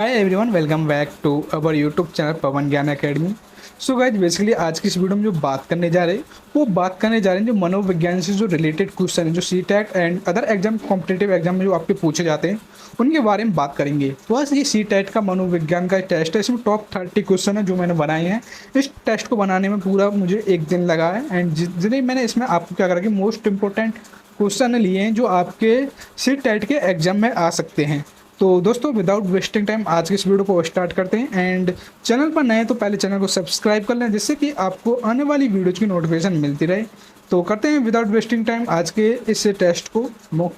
Hi everyone, welcome back to our YouTube channel Pawan Gyan academy. So guys basically आज की इस video में जो बात करने जा रहे हैं जो मनोविज्ञान से जो रिलेटेड क्वेश्चन है, जो CTET and other exam competitive exam में जो आपके पूछे जाते हैं उनके बारे में बात करेंगे। तो आज ये सी टेट का मनोविज्ञान का टेस्ट है, इसमें टॉप 30 क्वेश्चन है जो मैंने बनाए हैं। इस टेस्ट को बनाने में पूरा मुझे एक दिन लगा है एंड जितने मैंने इसमें आपको क्या करा कि मोस्ट इंपॉर्टेंट क्वेश्चन लिए हैं जो आपके सी टेट के एग्जाम में आ सकते हैं। तो दोस्तों विदाउट वेस्टिंग टाइम आज की इस वीडियो को स्टार्ट करते हैं। एंड चैनल पर नए तो पहले चैनल को सब्सक्राइब कर लें जिससे कि आपको आने वाली वीडियोज़ की नोटिफिकेशन मिलती रहे। तो करते हैं विदाउट वेस्टिंग टाइम आज के इस टेस्ट को मॉक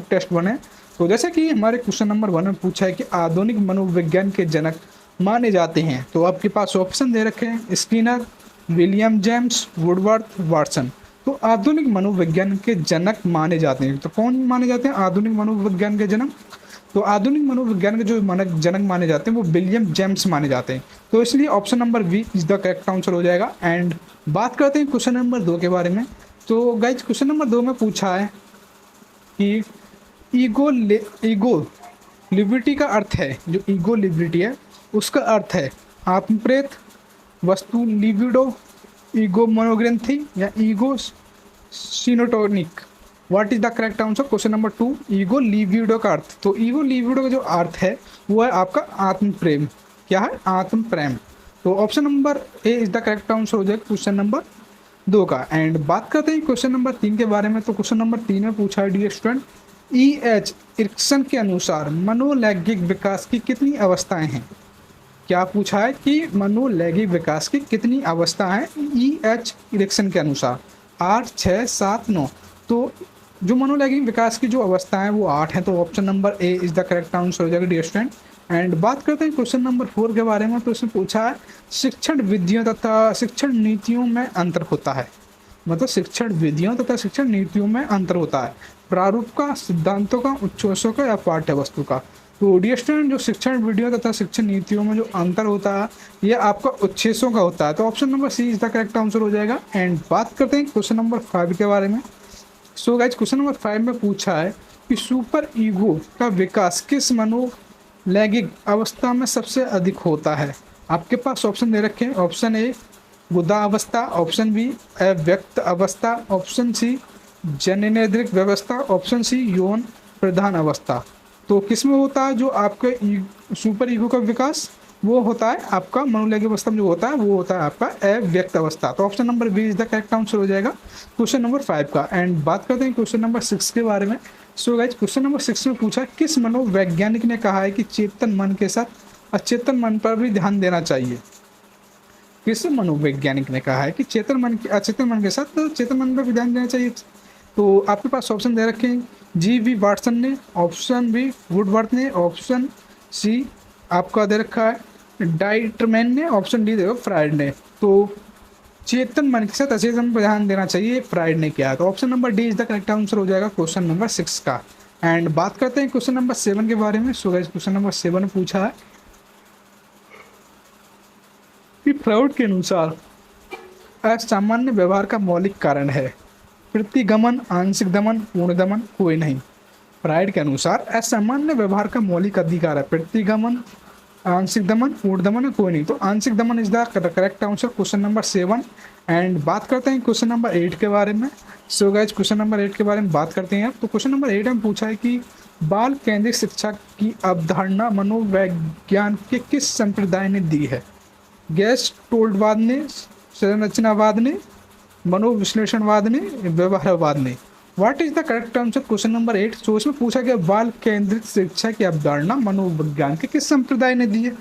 टेस्ट बने। तो जैसे कि हमारे क्वेश्चन नंबर 1 में पूछा है कि आधुनिक मनोविज्ञान के जनक माने जाते हैं, तो आपके पास ऑप्शन दे रखे हैं Skinner, William James, Woodworth, Watson. तो आधुनिक मनोविज्ञान के जनक माने जाते हैं, तो कौन माने जाते हैं आधुनिक मनोविज्ञान के जनक? तो आधुनिक मनोविज्ञान के जो जनक माने जाते हैं वो विलियम जेम्स माने जाते हैं। तो इसलिए option number B is the correct answer हो जाएगा। एंड बात करते हैं क्वेश्चन नंबर 2 के बारे में। तो गाइज क्वेश्चन नंबर 2 में पूछा है कि ईगो लिबर्टी का अर्थ है, जो ईगो लिबर्टी है उसका अर्थ है आत्मप्रेत, वस्तु लिबिडो, ईगो मनोग्रंथि या ego syntonic. What is the correct answer? Question number 2 ego libido का अर्थ। तो ईगो लिबिडो का जो अर्थ है वो है आपका आत्म प्रेम। क्या है? आत्म प्रेम। तो option number A is the correct answer हो जाएगा क्वेश्चन नंबर 2 का। एंड बात करते हैं क्वेश्चन नंबर 3 के बारे में। तो क्वेश्चन नंबर 3 में पूछा है डियर स्टूडेंट, E.H. इरिक्सन के अनुसार मनोलैंगिक विकास की कितनी अवस्थाएं हैं? क्या पूछा है कि मनोलैंगिक विकास की कितनी अवस्था है E.H. इरिक्सन के अनुसार? 8, 6, 7, 9। तो जो मनोलैंगिक विकास की जो अवस्था है वो 8 है। तो option number A is the correct answer हो जाएगा डियर स्टूडेंट। एंड बात करते हैं क्वेश्चन नंबर 4 के बारे में। तो इसमें पूछा है शिक्षण विधियों तथा शिक्षण नीतियों में अंतर होता है, मतलब शिक्षण विधियों तथा शिक्षण नीतियों में अंतर होता है प्रारूप का, सिद्धांतों का, उच्छोषों का या पाठ्य वस्तु का। तो डियर स्टूडेंट जो शिक्षण विधियों तथा शिक्षण नीतियों में जो अंतर होता है ये आपका उच्छेषों का होता है। तो option number C is the correct answer हो जाएगा। एंड बात करते हैं क्वेश्चन नंबर 5 के बारे में। सो गाइज क्वेश्चन नंबर 5 में पूछा है कि सुपर ईगो का विकास किस मनोलैंगिक अवस्था में सबसे अधिक होता है? आपके पास ऑप्शन दे रखे हैं। ऑप्शन ए गुदा अवस्था, ऑप्शन बी अव्यक्त अवस्था, ऑप्शन सी जननेंद्रिक व्यवस्था, ऑप्शन सी यौन प्रधान अवस्था। तो किस में होता है जो आपके सुपर ईगो का विकास? वो होता है आपका मनोलैंगिक अवस्था में जो होता है वो होता है आपका अव्यक्त अवस्था। तो option number B is the correct answer हो जाएगा क्वेश्चन नंबर 5 का। एंड बात करते हैं क्वेश्चन नंबर 6 के बारे में। सो गाइज क्वेश्चन नंबर 6 में पूछा किस मनोवैज्ञानिक ने कहा है कि चेतन मन के साथ अचेतन मन पर भी ध्यान देना चाहिए? किस मनोवैज्ञानिक ने कहा है कि चेतन मन के अचेतन मन के साथ तो चेतन मन पर भी ध्यान देना चाहिए? तो आपके पास ऑप्शन दे रखे हैं G.V. वाटसन ने, ऑप्शन बी वुडवर्थ ने, ऑप्शन सी आपका दे रखा है डाइटरमैन ने, ऑप्शन डी देखो फ्राइड ने। तो चेतन मन के साथ अचेतन पर ध्यान देना चाहिए, फ्राइड ने किया। तो option number D is the correct answer हो जाएगा क्वेश्चन नंबर 6 का। एंड बात करते हैं क्वेश्चन नंबर 7 के बारे में। सो गाइस क्वेश्चन नंबर 7 में पूछा है कि फ्राउड के अनुसार असामान्य व्यवहार का मौलिक कारण है प्रतिगमन, आंशिक दमन, पूर्ण दमन, कोई नहीं। फ्राइड के अनुसार असामान्य व्यवहार का मौलिक अधिकार है प्रतिगमन, आंशिक दमन, पूर्ण दमन है कोई नहीं। तो आंशिक दमन is the correct answer question number 7। And बात करते हैं क्वेश्चन नंबर 8 के बारे में। सो गाइज क्वेश्चन नंबर 8 के बारे में बात करते हैं। तो क्वेश्चन नंबर 8 में पूछा है कि बाल केंद्रित शिक्षा की अवधारणा मनोविज्ञान के किस संप्रदाय ने दी है? गेस्टोल्डवाद ने, संरचनावाद ने, मनोविश्लेषणवाद ने, व्यवहारवाद ने। What is the correct answer question number 8? सो इसमें पूछा गया बाल केंद्रित शिक्षा की अवधारणा मनोविज्ञान के किस संप्रदाय ने दी है?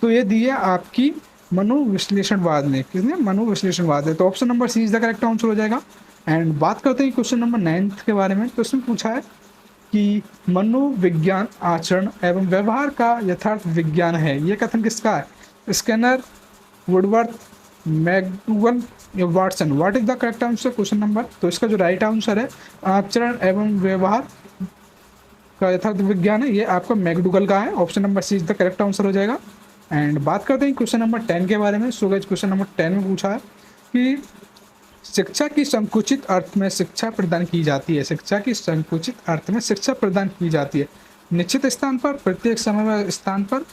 तो ये दी है आपकी मनोविश्लेषणवाद ने। किसने? मनोविश्लेषणवाद है। तो option number C is the correct answer हो जाएगा। एंड बात करते हैं क्वेश्चन नंबर 9 के बारे में। तो इसमें पूछा है कि मनोविज्ञान आचरण एवं व्यवहार का यथार्थ विज्ञान है, ये कथन किसका है? स्किनर, वुडवर्थ, मैकडूगल या Watson. What is the correct answer question number? तो इसका जो राइट आंसर है आचरण एवं व्यवहार का यथार्थ विज्ञान है, ये आपका मैकडूगल का है। Option number C is the correct answer हो जाएगा। एंड बात करते हैं क्वेश्चन नंबर 10 के बारे में। सो गाइस क्वेश्चन नंबर 10 में पूछा है कि शिक्षा की संकुचित अर्थ में शिक्षा प्रदान की जाती है। शिक्षा की संकुचित अर्थ में शिक्षा प्रदान की जाती है निश्चित स्थान पर, प्रत्येक समय व स्थान पर,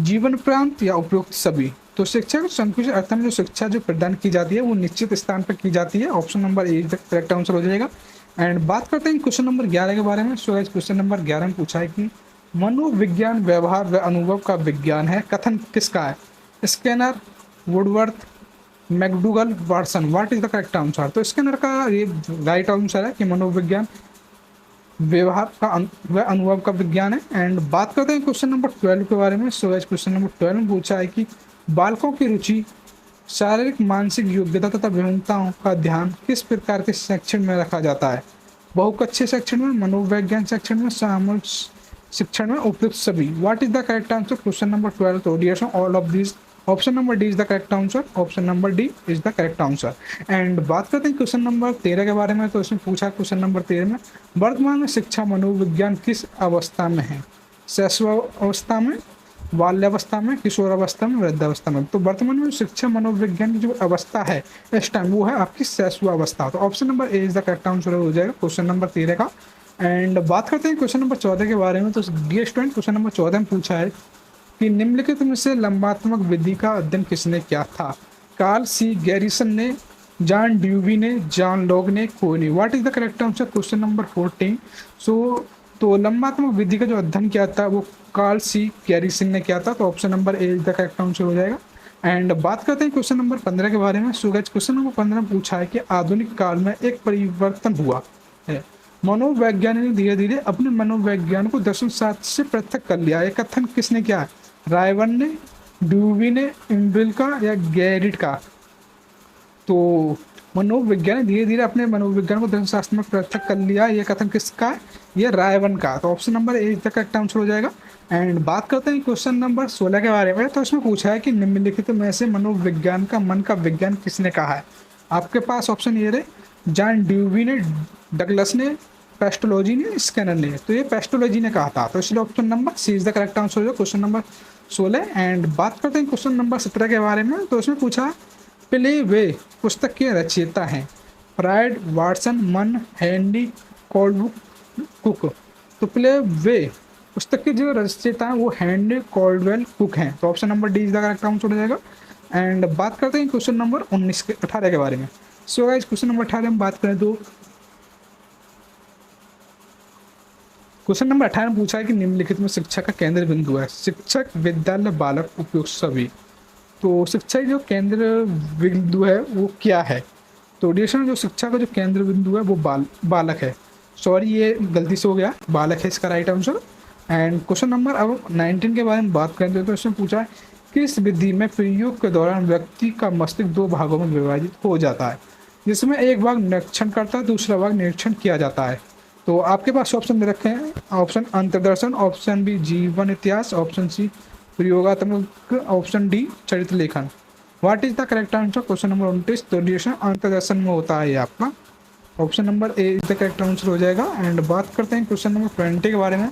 जीवन प्रांत या उपयुक्त सभी। तो शिक्षा को संकुचित अर्थ में जो शिक्षा जो प्रदान की जाती है वो निश्चित स्थान पर की जाती है। Option number A is the correct answer हो जाएगा। एंड बात करते हैं क्वेश्चन नंबर 11 के बारे में। सो गाइस क्वेश्चन नंबर 11 में पूछा है कि मनोविज्ञान व्यवहार व अनुभव का विज्ञान है, कथन किसका है? Skinner, Woodworth, McDougall, Watson. What is the correct answer? तो स्किनर का ये राइट आंसर है कि मनोविज्ञान व्यवहार का व अनुभव का विज्ञान है। एंड बात करते हैं क्वेश्चन नंबर 12 के बारे में। सो गाइस क्वेश्चन नंबर 12 में पूछा है कि बालकों की रुचि, शारीरिक मानसिक योग्यता तथा विभिन्नताओं का ध्यान किस प्रकार के शिक्षण में रखा जाता है? बहुकक्षीय शिक्षण में, मनोवैज्ञानिक शिक्षण में, सामूहिक शिक्षण में, उपयुक्त सभी। What is the correct answer? Question number 12। तो dear all of this option number D is the correct answer. Option number D is the correct answer. And बात करते हैं क्वेश्चन नंबर 13 के बारे में। तो इसमें पूछा क्वेश्चन नंबर 13 में वर्तमान में शिक्षा मनोविज्ञान किस अवस्था में है? शैशवावस्था में, बाल्यावस्था में, किशोरावस्था में, वृद्धावस्था में। तो वर्तमान में शिक्षा मनोविज्ञान की जो अवस्था है इस टाइम वो है आपकी शैशवावस्था। तो option number A is the correct answer हो जाएगा क्वेश्चन नंबर 13 का। एंड बात करते हैं क्वेश्चन नंबर 14 के बारे में। तो डियर स्टूडेंट क्वेश्चन नंबर 14 में पूछा है कि निम्नलिखित में से लंबात्मक विधि का अध्ययन किसने किया था? कार्ल सी गैरिसन ने, जॉन ड्यूवी ने, जॉन लॉग ने, कोई नहीं। What is the correct answer? Question number 14। तो लंबात्मक विधि का जो अध्ययन किया था वो कार्ल सी गैरिसन ने किया था। तो option number A is the correct answer हो जाएगा। एंड बात करते हैं क्वेश्चन नंबर 15 के बारे में। सो गाइस क्वेश्चन नंबर 15 में पूछा है कि आधुनिक काल में एक परिवर्तन हुआ है, मनोवैज्ञानिक ने धीरे धीरे अपने मनोविज्ञान को दर्शन शास्त्र से पृथक कर लिया। ये कथन किसने किया है? रायवन ने, ड्यूवी ने, इम्बिल का या गैरिट का? तो मनोविज्ञान धीरे धीरे अपने मनोविज्ञान को धर्मशास्त्र में पृथक कर लिया, ये कथन किसका है? ये रायवन का। तो ऑप्शन नंबर ए तक करेक्ट आंसर हो जाएगा। एंड बात करते हैं क्वेश्चन नंबर 16 के बारे में। तो इसमें पूछा है कि निम्नलिखित में से मनोविज्ञान का मन का विज्ञान किसने कहा है? आपके पास ऑप्शन ये रहे, जॉन ड्यूवी ने, डगलस ने, पेस्टोलॉजी ने, स्किनर ने। तो ये पेस्टोलॉजी ने कहा था। तो इसलिए option number C is the correct answer हो जाएगा क्वेश्चन नंबर 16। एंड बात करते हैं क्वेश्चन नंबर 17 के बारे में। तो इसमें पूछा प्ले वे पुस्तक के रचयिता हैं फ्रायड, वाटसन, मन, हैंडी, कॉल्डबुक, कुक। तो प्ले वे पुस्तक के जो रचयिता हैं वो हैंडी, कॉल्डवेल, कुक हैं। तो option number D is the correct answer हो जाएगा। एंड बात करते हैं क्वेश्चन नंबर 18 के बारे में। सो गाइस क्वेश्चन नंबर 18 में बात करें तो क्वेश्चन नंबर 18 में पूछा है कि निम्नलिखित में शिक्षा का केंद्र बिंदु है? शिक्षक, विद्यालय, बालक, उपयुक्त सभी। तो शिक्षा जो केंद्र बिंदु है वो क्या है? तो डियर जो शिक्षा का जो केंद्र बिंदु है वो बालक है। सॉरी ये गलती से हो गया, बालक है इसका right answer. And question number अब 19 के बारे में बात करें तो इसमें पूछा है किस विधि में प्रयोग के दौरान व्यक्ति का मस्तिष्क दो भागों में विभाजित हो जाता है, जिसमें एक भाग निरीक्षण करता है, दूसरा भाग निरीक्षण किया जाता है। तो आपके पास ऑप्शन दे रखे हैं, ऑप्शन अंतर्दर्शन, ऑप्शन बी जीवन इतिहास, ऑप्शन सी प्रयोगात्मक, ऑप्शन डी चरित्र लेखन। What is the correct answer? Question number 29। तो डिरेक्शन अंतर्दर्शन में होता है ये आपका। Option number A is the correct answer हो जाएगा। एंड बात करते हैं क्वेश्चन नंबर 20 के बारे में।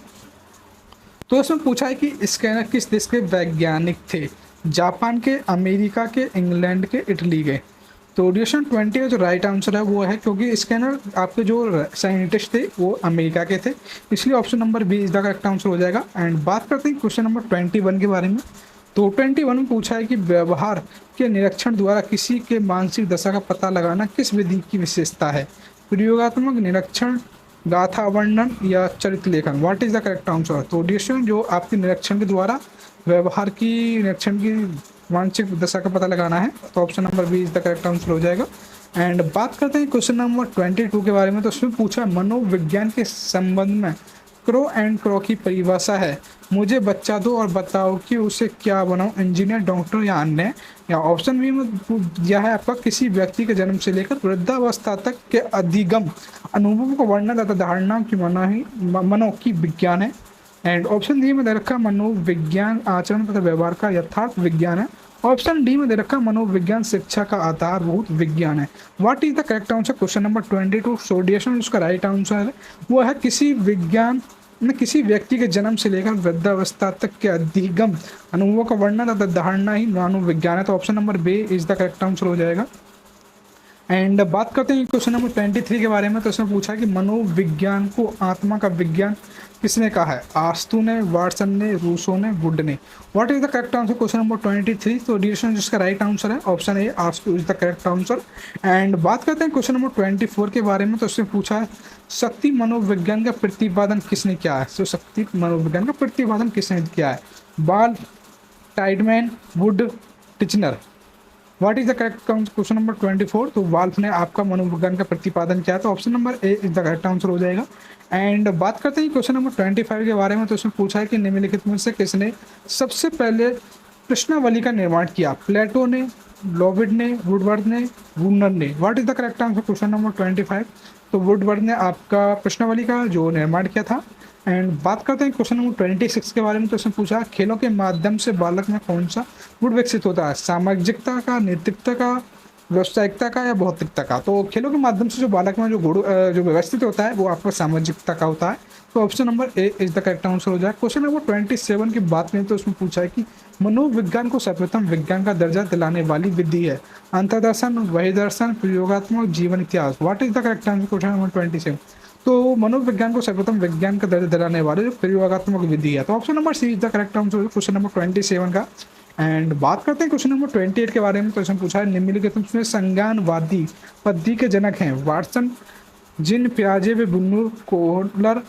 तो इसमें पूछा है कि स्कैनर किस देश के वैज्ञानिक थे? जापान के, अमेरिका के, इंग्लैंड के, इटली के। तो डिरेक्शन 20 का जो राइट आंसर है वो है, क्योंकि स्कैनर आपके जो साइंटिस्ट थे वो अमेरिका के थे, इसलिए option number B is the correct answer हो जाएगा। एंड बात करते हैं क्वेश्चन नंबर 21 के बारे में। तो 21 में पूछा है कि व्यवहार के निरीक्षण द्वारा किसी के मानसिक दशा का पता लगाना किस विधि की विशेषता है? प्रयोगात्मक निरीक्षण, गाथा वर्णन या चरित्र लेखन। What is the correct answer? तो डिरेक्शन जो आपके निरीक्षण के द्वारा व्यवहार की निरीक्षण की मानसिक दशा का पता लगाना है, तो option number B is the correct answer हो जाएगा। एंड बात करते हैं क्वेश्चन नंबर 22 के बारे में। तो उसमें पूछा मनोविज्ञान के संबंध में क्रो एंड क्रो की परिभाषा है, मुझे बच्चा दो और बताओ कि उसे क्या बनाऊं, इंजीनियर, डॉक्टर या अन्य। या ऑप्शन बी में दिया है आपका किसी व्यक्ति के जन्म से लेकर वृद्धावस्था तक के अधिगम अनुभवों को वर्णन तथा धारणाओं की मनो की विज्ञान है। एंड ऑप्शन डी में दे रखा मनोविज्ञान आचरण तथा व्यवहार का यथार्थ विज्ञान है। ऑप्शन डी में दे रखा मनोविज्ञान शिक्षा का आधारभूत विज्ञान है। What is the correct answer? Question number 22 सोडिएशन उसका राइट आंसर है वो है किसी विज्ञान में किसी व्यक्ति के जन्म से लेकर वृद्धावस्था तक के अधिगम अनुभवों का वर्णन तथा धारणा ही मनोविज्ञान है। तो option number B is the correct answer हो जाएगा। एंड बात करते हैं क्वेश्चन नंबर 23 के बारे में। तो उसने पूछा कि मनोविज्ञान को आत्मा का विज्ञान किसने कहा है? आस्तु ने, वाटसन ने, रूसो ने, वुड ने। What is the correct answer question number 23? तो डिस्कशन जिसका राइट आंसर है ऑप्शन ए, आस्तु is the correct answer. And बात करते हैं क्वेश्चन नंबर 24 के बारे में। तो उसने पूछा है शक्ति मनोविज्ञान का प्रतिपादन किसने किया है? तो शक्ति मनोविज्ञान का प्रतिपादन किसने किया है? बाल, Tiedemann, would, Titchener. What is the correct question number 24? तो वाल्फ ने आपका मनोविज्ञान का प्रतिपादन किया, तो option number A is the correct answer हो जाएगा। एंड बात करते हैं क्वेश्चन नंबर 25 के बारे में। तो उसमें पूछा है कि निम्नलिखित में से किसने सबसे पहले प्रश्नावली का निर्माण किया? प्लेटो ने, लोविड ने, वुडवर्थ ने, वुनर ने। What is the correct answer question number 25? तो वुडवर्थ ने आपका प्रश्नावली का जो निर्माण किया था। एंड बात करते हैं क्वेश्चन नंबर 26 के बारे में। तो उसने पूछा खेलों के माध्यम से बालक में कौन सा गुण विकसित होता है? सामाजिकता का, नैतिकता का, व्यावसायिकता का या भौतिकता का? तो खेलों के माध्यम से जो बालक में जो गुण जो व्यवस्थित होता है वो आपका सामाजिकता का होता है। तो option number A is the correct answer हो जाए। क्वेश्चन नंबर 27 की बात करें तो उसमें पूछा है कि मनोविज्ञान को सर्वप्रथम विज्ञान का दर्जा दिलाने वाली विधि है? अंतर्दर्शन, वही दर्शन, प्रयोगात्मक, जीवन इतिहास। What is the correct answer question number 27? तो मनोविज्ञान को सर्वप्रथम विज्ञान का दर्जा दिलाने वाले जो प्रयोगात्मक विधि है, तो option number C is the correct answer question number 27 का। एंड बात करते हैं क्वेश्चन नंबर 28 के बारे में। तो इसमें पूछा है निम्नलिखित में संज्ञानवादी पद्धति के जनक हैं? वाटसन, जिन, पियाजे व बुन्नूर, कोहलर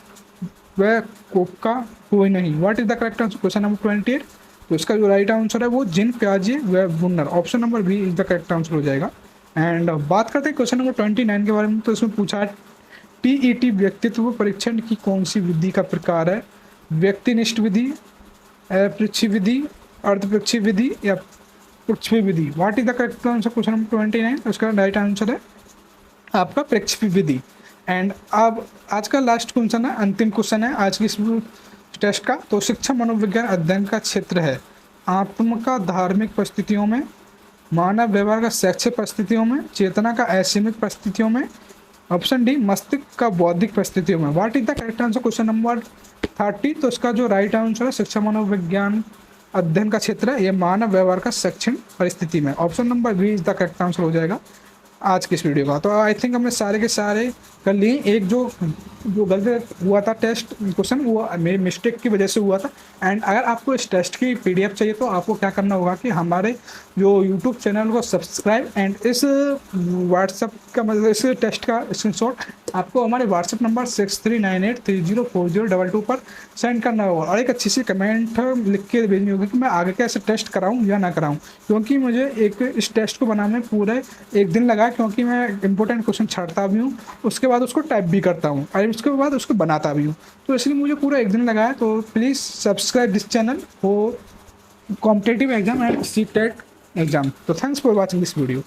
व कोपका, कोई नहीं। What is the correct answer question number 28? तो इसका जो राइट आंसर है वो जिन, पियाजे व Bruner, option number B is the correct answer हो जाएगा। एंड बात करते हैं क्वेश्चन नंबर 29 के बारे में। तो इसमें पूछा है टीईटी व्यक्तित्व परीक्षण की कौन सी विधि का प्रकार है? व्यक्तिनिष्ठ विधि, पृच्छी विधि, अर्धपृच्छी विधि या पृथ्वी विधि। What is the correct answer question number 29? उसका राइट आंसर है आपका पृथ्वी विधि। एंड अब आज का लास्ट क्वेश्चन है, अंतिम क्वेश्चन है आज की इस टेस्ट का। तो शिक्षा मनोविज्ञान अध्ययन का क्षेत्र है आत्म का धार्मिक परिस्थितियों में, मानव व्यवहार का शैक्षिक परिस्थितियों में, चेतना का असीमित परिस्थितियों में, ऑप्शन डी मस्तिष्क का बौद्धिक परिस्थितियों में। What is the correct answer question number 30? तो इसका जो राइट आंसर है शिक्षा मनोविज्ञान अध्ययन का क्षेत्र है ये मानव व्यवहार का शैक्षणिक परिस्थिति में, option number B is the correct answer हो जाएगा आज की इस वीडियो का। तो आई थिंक हमने सारे के सारे कर लिए। एक जो गलत हुआ था टेस्ट क्वेश्चन वो मेरी मिस्टेक की वजह से हुआ था। एंड अगर आपको इस टेस्ट की पीडीएफ चाहिए तो आपको क्या करना होगा कि हमारे जो यूट्यूब चैनल को सब्सक्राइब एंड इस व्हाट्सअप का मतलब इस टेस्ट का स्क्रीनशॉट आपको हमारे व्हाट्सअप नंबर 6398304022 पर सेंड करना होगा और एक अच्छी सी कमेंट लिख के भेजनी होगी कि मैं आगे का ऐसे टेस्ट कराऊँ या ना कराऊँ, क्योंकि मुझे एक इस टेस्ट को बनाने में पूरे एक दिन लगा, क्योंकि मैं इंपॉर्टेंट क्वेश्चन छाड़ता भी हूँ, उसके बाद उसको टाइप भी करता हूँ और उसके बाद उसको बनाता भी हूँ, तो इसलिए मुझे पूरा एक दिन लगा है। तो please subscribe this channel for competitive exam and C TET exam. तो thanks for watching this video.